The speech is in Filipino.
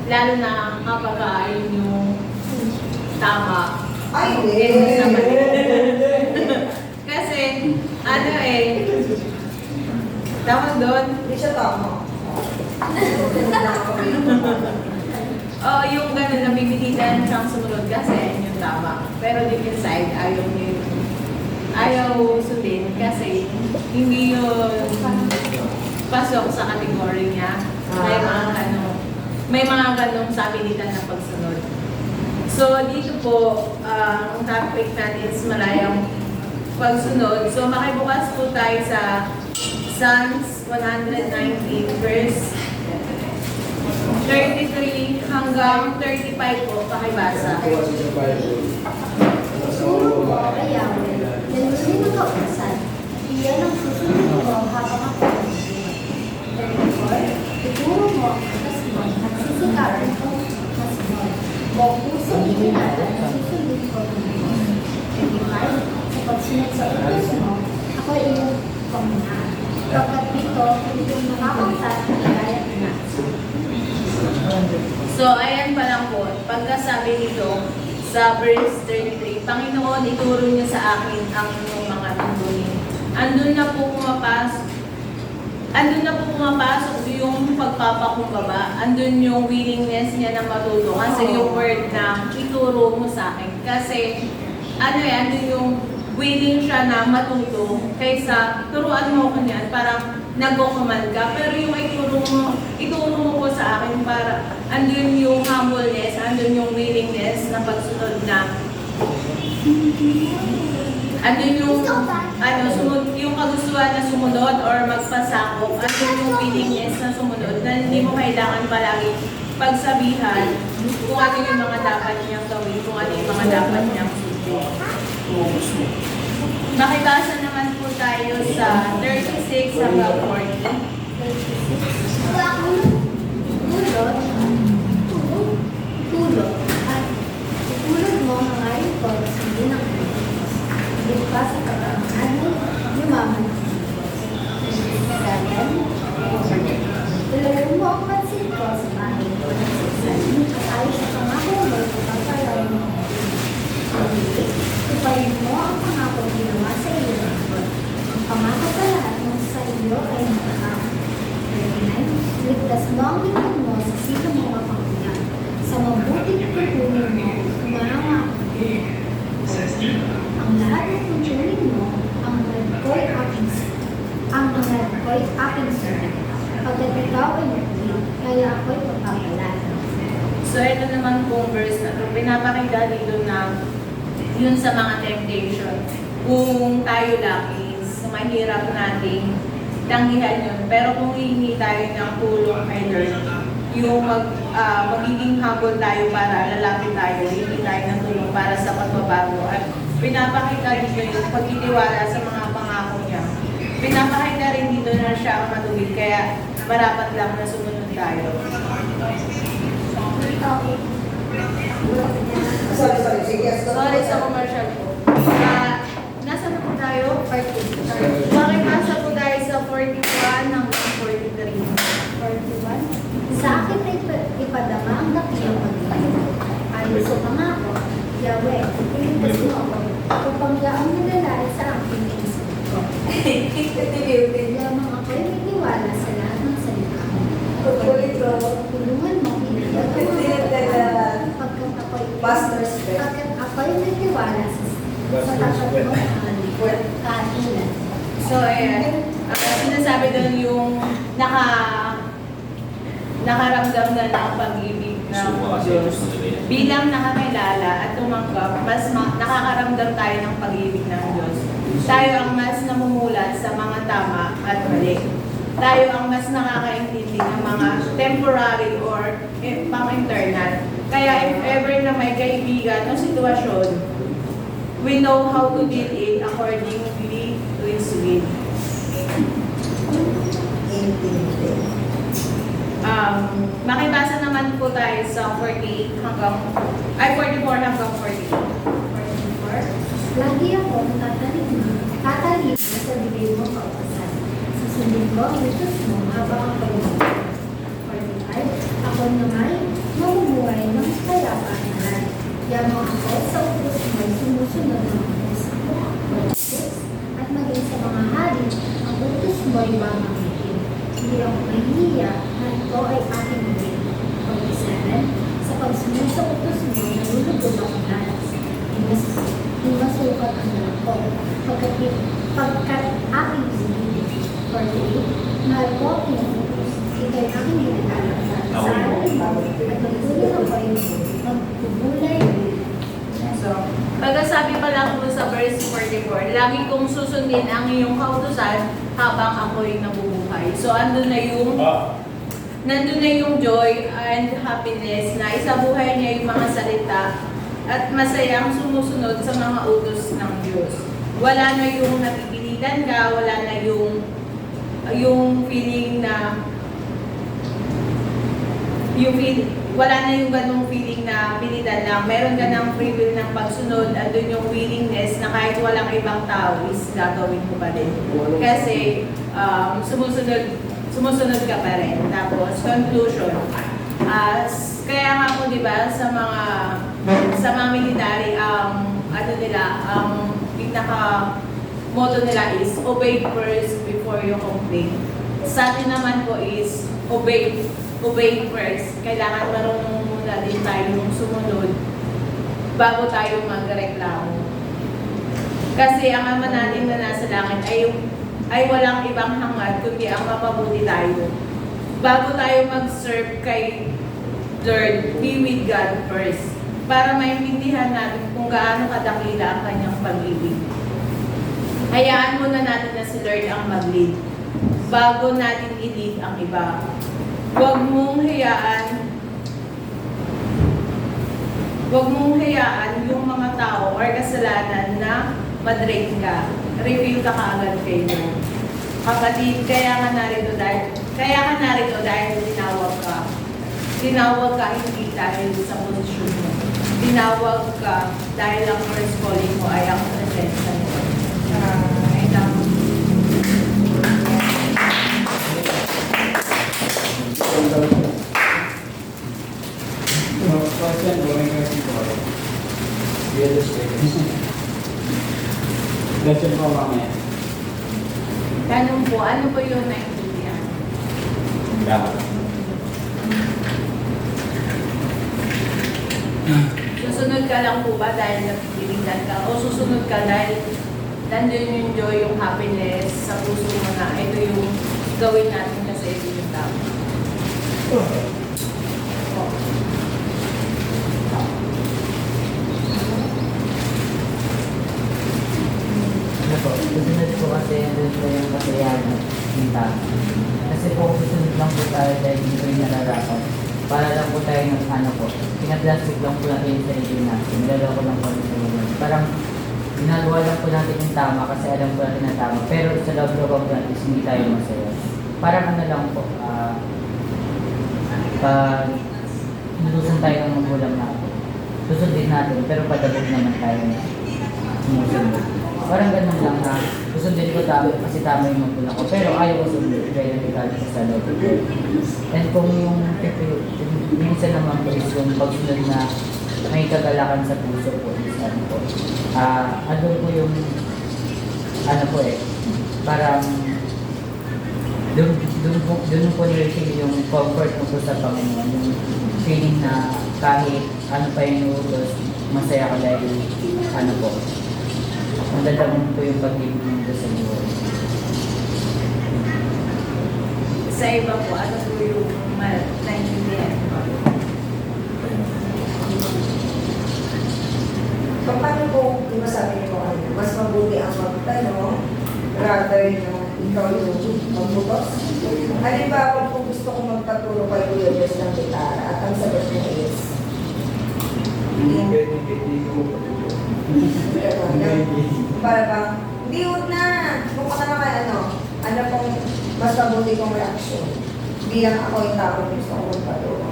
Lalo na kapag ayun yung tama. Ay, Hindi sa mali. Kasi, ano eh, tawag doon, Hindi siya tama. yung gano'n na bibigyan siyang sumunod kasi yun yung tama. Pero deep inside, ayaw sundin kasi hindi yun pasok sa kategory niya. May mga ganong sapilitan na pagsunod. So, dito po, ang topic natin is malayang pagsunod. So, makibukas po tayo sa Psalms 119 verse 33 hanggang 35 po, pakibasa. Puro mo kay Yahweh, lalunin ang kautusan, iyan ang susunod ko habang ako nagsisimula. 34, ituro mo ang atas mo at sisikaran ko ang sunod. Buong puso ikinala at susundin ko ng Diyos. 35, sa pagsunod sa utos mo, ako ay iyong pamunahan. Pagkat dito, hindi kong nakakangkat ang hidayat na. So, ayan pa lang po, pagkasabi nito sa verse 33, Panginoon, ituro niyo sa akin ang inyong mga tuntunin. Andun na po pumapasok yung pagpapakumbaba. Andun yung willingness niya na matuto. Kasi yung word na ituro mo sa akin. Kasi, andun yung willing siya na matuto kaysa turuan mo ko niyan, parang nagko-command ka. Pero yung ituro mo po sa akin para andun yung humbleness, andun yung willingness na pagsunod na andun yung yung kagustuhan na sumunod or magpasakop, andun yung willingness na sumunod na hindi mo kailangan palagi pagsabihan kung ano yung mga dapat niyang gawin, kung ano yung mga dapat niyang sundin. Makibasa naman po tayo sa 36 hanggang 40. Tulog at itulog mo ang ngayon ko sa hindi ng Diyos. Hindi pa sa katangan mo, yumaman ang Diyos. Kagayan, tulungan mo ang pansin ko sa bahay ko ng suksan at ayos sa pangako mo sa pagkalaw mo. Tupayin mo ang pangako ginawa sa iyo ng Diyos. Ang pangako sa lahat ng sa iyo ay nakakao. Ligtas mo ang lingkod mo sa sino mo mapangkuyan. Sa mabuting tutunin mo, umarama ang lahat ng tutunin mo, ang rad ko'y aking sunod. Pagkat ikaw ay mabuti, kaya ako'y pagpapalaan. So, ito naman pong verse na ito, pinapakita dito na yun sa mga temptation. Kung tayo lang is mahirap nating tanggihan yun. Pero kung hihingi tayo ng tulong kay Lord, yung magiging habol tayo para lalapit tayo, hihingi tayo ng tulong para sa pagbabago. At pinapakita dito yung pagtitiwala sa mga pangako niya. Pinapakita rin dito na siya ang matuwid, kaya marapat lang na sumunod tayo. Sorry. Sige, Sorry sa commercial po. Nasa na po tayo? 40. Makipasa po tayo sa 41 hanggang 43. 41. Sa akin ay ipadama ang dakilang pag-ibig. Ayon sa pangako, Yahweh, iligtas mo ako upang yaong nalalait sa aking isip ko. Lamang ako'y may tiwala sa lahat ng salita mo. Tulungan mo, hinayag ako pagkat ako'y may tiwala sa tapat mo kahilan. So, ayan. Sinasabi doon yung nakaramdam na ng pag-ibig ng Diyos. Bilang nakakilala at tumanggap, mas nakakaramdam tayo ng pag-ibig ng Diyos. Tayo ang mas namumulat sa mga tama at mali. Tayo ang mas nakakaintindi ng mga temporary or pang-internal. Kaya if ever na may kaibigan o sitwasyon, we know how to deal it accordingly to His will. Makibasa naman po tayo sa 44 hanggang 48. 44. Lagi ako tatalima sa bibig mo kaupasan. Susundin ko ang utos mo habang ang pag-ibig. 45. Ako naman, Bigyan mo ako sa utos mo, sumusunod ng utos mo. At maging sa mga hari, ang utos mo ay mamamagitin. Hindi ako mahihiya na ito ay aking bigay. 47. Sa pagsunod sa utos mo, nalulugod ako lalas. Hindi masukat ang lahat ko. Pagkat aking sinili. 48. Mahal ko ang inuutos. Ika'y aking ginagalang sa araw mo at magtuloy ang payo magbubulay. So, pagkasabi pa lang po sa verse 44, lagi kong susundin ang iyong kautusan habang ako'y nabubuhay. So, nandun na yung joy and happiness na isabuhay niya yung mga salita at masayang sumusunod sa mga utos ng Diyos. Wala na yung napipilitan ka, wala na yung feeling na wala na yung ganung feeling na pilitan lang. Meron ka ng free will ng pagsunod, andun yung willingness na kahit walang ibang tao is gagawin mo pa rin. Kasi sumusunod ka pa rin. Tapos, conclusion. Kaya nga po, di ba, sa mga military, ang pinaka-motto nila is, obey first before you complain. Sa atin naman po is, obey first. Kailangan marunong muna din tayo sumunod bago tayo magreklamo. Kasi ang Ama natin na nasa langit ay walang ibang hangad kundi ang mapabuti tayo. Bago tayo mag-serve kay Lord, be with God first. Para maintindihan natin kung gaano kadakila ang kanyang pag-ibig. Hayaan muna natin na si Lord ang mag-lead bago natin i-lead ang iba. Huwag mong hayaan yung mga tao or kasalanan na madrain ka. Reveal ka kaagad kay Lord. Kapatid, kaya ka narito dahil tinawag ka. Tinawag ka hindi dahil sa posisyon mo. Tinawag ka dahil ang first calling mo ay ang presensya mo. Question going to tomorrow. Question po mamaya. Tanong po, ano po yung naintindihan? Susunod ka lang po ba dahil napipilitan ka? O susunod ka dahil nandun yung joy, yung happiness sa puso mo na ito yung gawin natin kasi ito yung tama. Ano po, susunod po kasi doon po yung kasayahan ng tao. Kasi po susunod lang po tayo dahil hindi ko yung nararapat. Para lang po tayo ng ano po, pinaplastic lang po natin yung sarili natin. Nilaloko lang po natin sa mga. Parang ginagawa lang po natin yung tama kasi alam po natin ang tama. Pero sa loob po natin hindi tayo masaya. Parang ano lang po, pag inutusan tayo ng magulang natin, susundin natin pero padabog naman tayo sumusunod. Parang ganun lang na susundin ko tama kasi tama yung magulang ko pero ayaw ko sundin kaya nagkakalit ko sa loob. And kung yung minsan naman po is yung pagsunod na may kagalakan sa puso po is ano po, ano po yung ano po parang doon po nilifeel yung comfort mo po sa Panginoon, yung feeling na kahit ano pa yung utos, masaya ka dahil ano po, ang dadamon po yung pag-ibig mo sa buhay. Sa iba po, ano po yung naintindihan? Paano kung masabi niyo mas mabuti ang magtanong rather na ikaw yung magbutos? Halimbawa kung gusto ko magpaturo kay Kuya Diyos ng gitara at ang sagot niya is para bang, hindi huwag na. Kung ka naman ano pong mas mabuti kong reaksyon bilang ako yung tao gusto ko magpaturo.